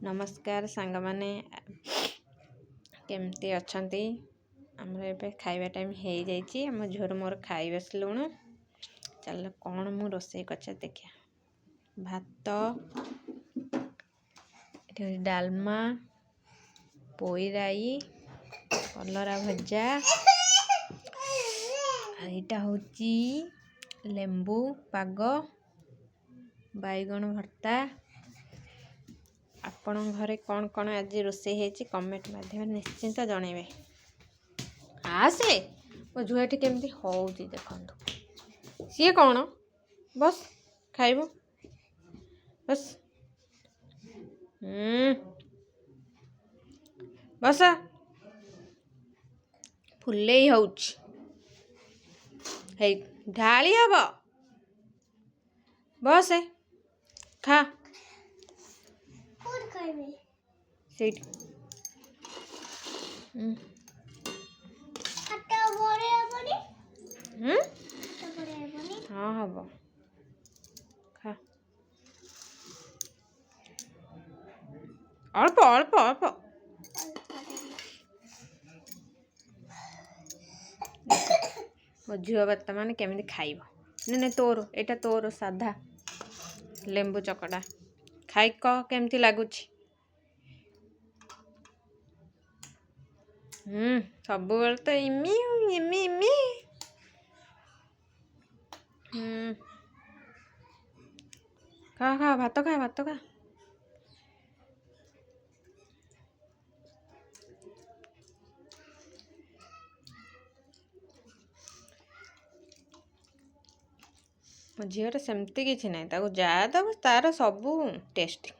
नमस्कार सांग माने केमती अच्छंती आमर ए खाइबा टाइम हो जाइए आम झोर मोर खाई बसलुणु चल कौन मु रोसे कचा देखिया भात ये डालमा पोईराई कलरा भजा यहाँ हूँ लेंबू पाग बैगण भर्ता आपण घरे कौन कौन आज रोसे होती कमेंट माध्यम निश्चिंत जनइबे। आसे मो झुआटी केमती होउची देखंतु सी कौन बस खाइबो बस बस फुले होउची हे ढाली हब बस खा सीट हाँ हम खा अल्प अल्प अल्प मो झील बर्तमान केमी खाइब नहीं तोर एटा तोर साधा लेंबू चकटा खाई कह केमती लगुच सब बेल तो इमी इमी इमी खा खा भात खा भात खा मो झीर सेमती किसी ना जा दब तार सबू टेस्ट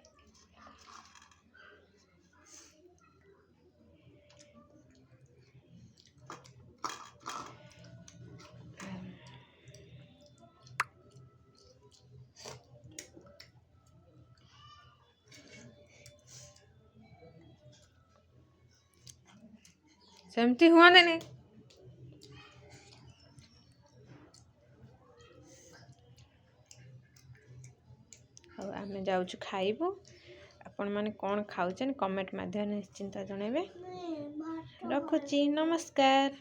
सेमती हुआ नहीं आम जाऊँ खाइबू आपण मैंने कौन खाऊन कमेंट माध्यम निश्चिंत जनइबे। रखुची नमस्कार।